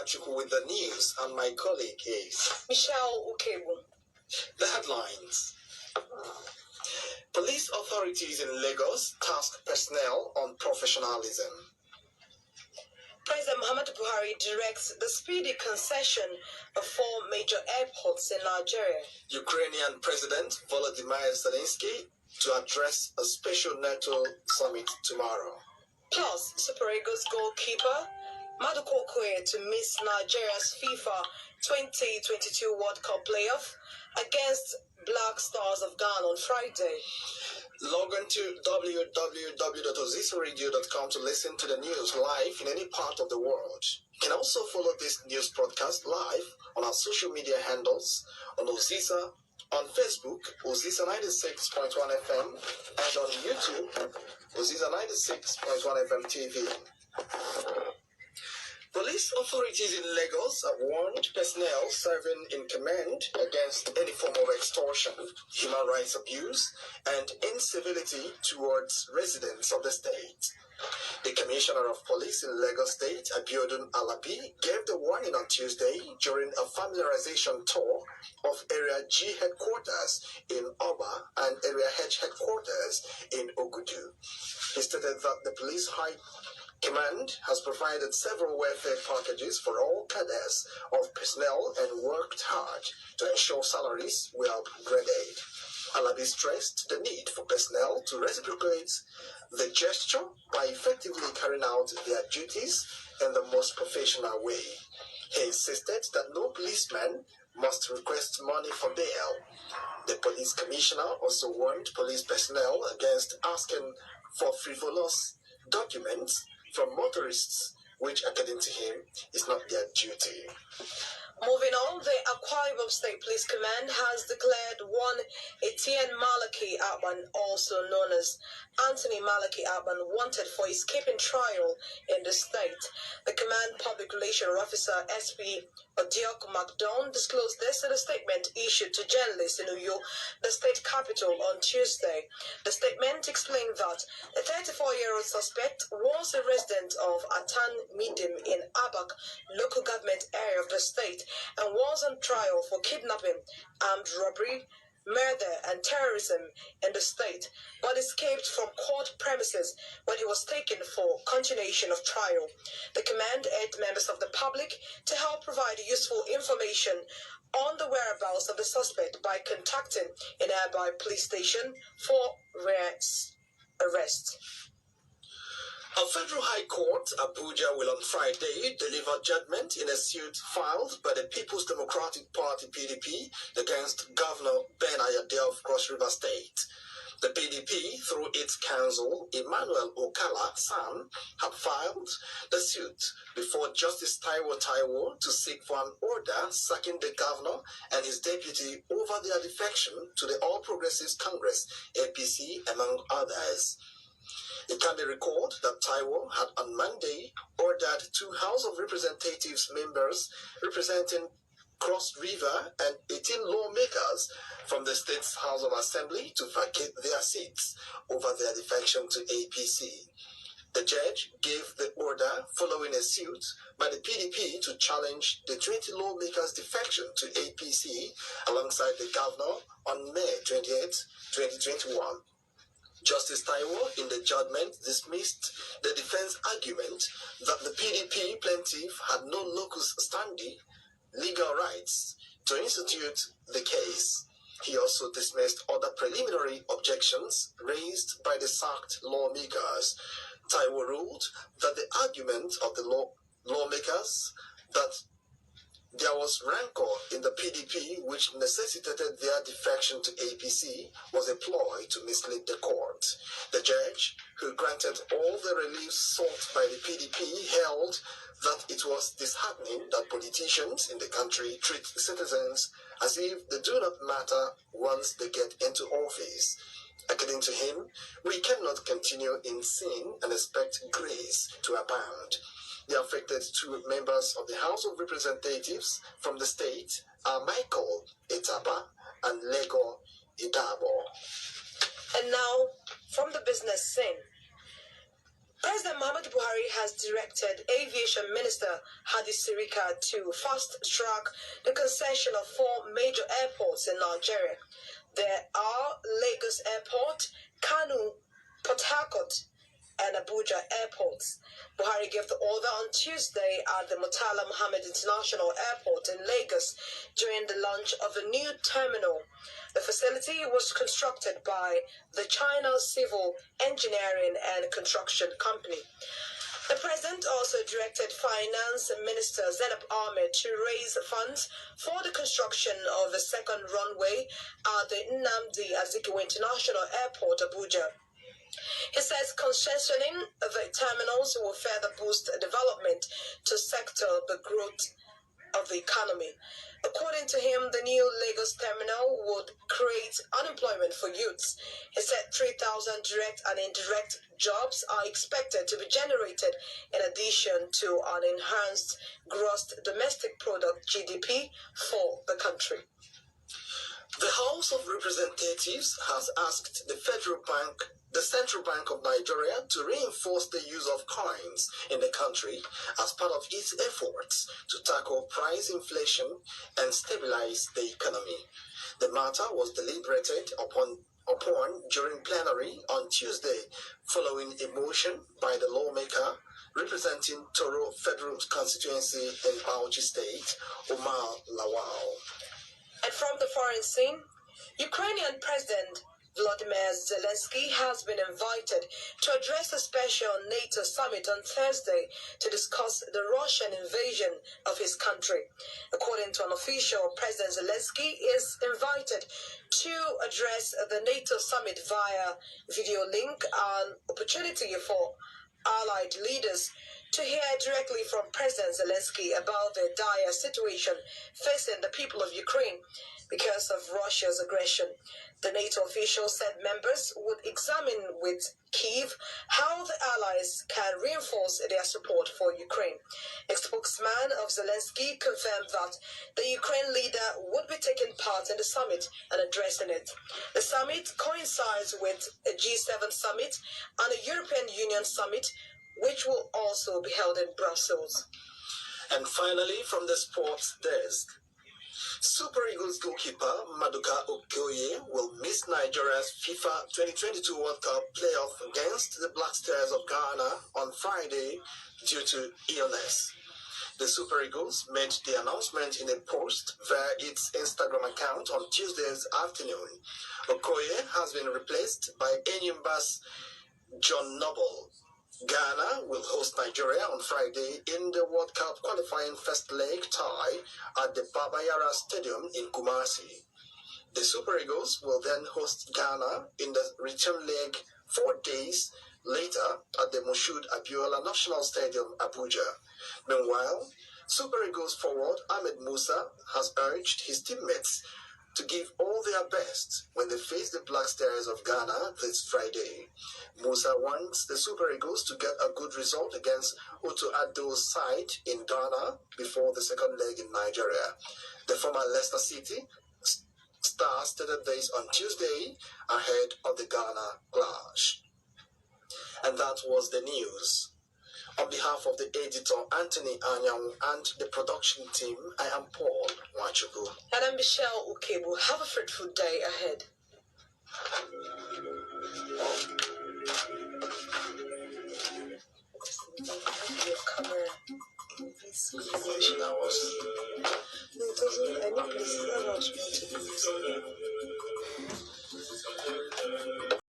Nwachukwu with the news, and my colleague is Ukegbu. The headlines. Police authorities in Lagos task personnel on professionalism. President Muhammadu Buhari directs the speedy concession of 4 major airports in Nigeria. Ukrainian President Volodymyr Zelensky to address a special NATO summit tomorrow. Plus, Super Eagles goalkeeper Nwachukwu to miss Nigeria's FIFA 2022 World Cup playoff against Black Stars of Ghana on Friday. Log on to www.ozisaradio.com to listen to the news live in any part of the world. You can also follow this news broadcast live on our social media handles on Ozisa, on Facebook, Ozisa 96.1 FM, and on YouTube, Ozisa 96.1 FM TV. Police authorities in Lagos have warned personnel serving in command against any form of extortion, human rights abuse, and incivility towards residents of the state. The Commissioner of Police in Lagos State, Abiodun Alabi, gave the warning on Tuesday during a familiarization tour of Area G headquarters in Oba and Area H headquarters in Ogudu. He stated that the Police High Command has provided several welfare packages for all cadres of personnel and worked hard to ensure salaries were upgraded. Alabi stressed the need for personnel to reciprocate the gesture by effectively carrying out their duties in the most professional way. He insisted that no policeman must request money for bail. The police commissioner also warned police personnel against asking for frivolous documents from motorists, which, according to him, is not their duty. Moving on, the Akwa Ibom State Police Command has declared one Etienne Malaki Aban, also known as Anthony Malaki Aban, wanted for escaping trial in the state. The Command Public Relations Officer SP Odiok McDonald disclosed this in a statement issued to journalists in Uyo, the state capital, on Tuesday. The statement explained that the 34-year-old suspect was a resident of Atan Midim in Abak local government area of the state and was on trial for kidnapping, armed robbery, murder and terrorism in the state, but escaped from court premises when he was taken for continuation of trial. The command urged members of the public to help provide useful information on the whereabouts of the suspect by contacting a nearby police station for arrest. A federal high court, Abuja, will on Friday deliver judgment in a suit filed by the People's Democratic Party (PDP) against Governor Ben Ayade of Cross River State. The PDP, through its counsel, Emmanuel Okala Sam, have filed the suit before Justice Taiwo to seek for an order sacking the governor and his deputy over their defection to the All Progressives Congress, APC, among others. It can be recalled that Taiwo had on Monday ordered 2 House of Representatives members representing Cross River and 18 lawmakers from the state's House of Assembly to vacate their seats over their defection to APC. The judge gave the order following a suit by the PDP to challenge the 20 lawmakers' defection to APC alongside the governor on May 28, 2021. Justice Taiwo, in the judgment, dismissed the defense argument that the PDP plaintiff had no locus standi legal rights to institute the case. He also dismissed other preliminary objections raised by the sacked lawmakers. Taiwo ruled that the argument of the lawmakers that there was rancor in the PDP which necessitated their defection to APC was a ploy to mislead the court. The judge, who granted all the relief sought by the PDP, held that it was disheartening that politicians in the country treat citizens as if they do not matter once they get into office. According to him, we cannot continue in sin and expect grace to abound. The affected 2 members of the House of Representatives from the state are Michael Etaba and Lego Idabo. And now, from the business scene, President Muhammadu Buhari has directed Aviation Minister Hadi Sirika to fast-track the concession of 4 major airports in Nigeria. There are Lagos Airport, Kano, Port Harcourt, and Abuja airports. Buhari gave the order on Tuesday at the Murtala Muhammed International Airport in Lagos during the launch of a new terminal. The facility was constructed by the China Civil Engineering and Construction Company. The president also directed Finance Minister Zainab Ahmed to raise funds for the construction of a second runway at the Nnamdi Azikiwe International Airport, Abuja. He says concessioning the terminals will further boost development to sector the growth of the economy. According to him, the new Lagos terminal would create unemployment for youths. He said 3,000 direct and indirect jobs are expected to be generated in addition to an enhanced gross domestic product GDP for the country. The House of Representatives has asked the Central Bank of Nigeria to reinforce the use of coins in the country as part of its efforts to tackle price inflation and stabilize the economy. The matter was deliberated upon during plenary on Tuesday following a motion by the lawmaker representing Toro Federal Constituency in Bauchi State, Omar Lawal. And from the foreign scene, Ukrainian President Volodymyr Zelensky has been invited to address a special NATO summit on Thursday to discuss the Russian invasion of his country. According to an official, President Zelensky is invited to address the NATO summit via video link, an opportunity for allied leaders to hear directly from President Zelensky about the dire situation facing the people of Ukraine because of Russia's aggression. The NATO official said members would examine with Kyiv how the allies can reinforce their support for Ukraine. A spokesman of Zelensky confirmed that the Ukraine leader would be taking part in the summit and addressing it. The summit coincides with a G7 summit and a European Union summit, which will also be held in Brussels. And finally, from the sports desk, Super Eagles goalkeeper Maduka Okoye will miss Nigeria's FIFA 2022 World Cup playoff against the Black Stars of Ghana on Friday due to illness. The Super Eagles made the announcement in a post via its Instagram account on Tuesday's afternoon. Okoye has been replaced by Enyimba's John Noble. Ghana will host Nigeria on Friday in the World Cup qualifying first leg tie at the Baba Yara Stadium in Kumasi. The Super Eagles will then host Ghana in the return leg 4 days later at the Moshood Abiola National Stadium, Abuja. Meanwhile, Super Eagles forward Ahmed Musa has urged his teammates to give all their best when they face the Black Stars of Ghana this Friday. Musa wants the Super Eagles to get a good result against Otu Addo's side in Ghana before the second leg in Nigeria. The former Leicester City star stated this on Tuesday ahead of the Ghana clash. And that was the news. On behalf of the editor Anthony Anyang and the production team, I am Paul Nwachukwu. And I'm Michelle Ukegbu. Have a fruitful day ahead. Your camera. No, it doesn't. I need this.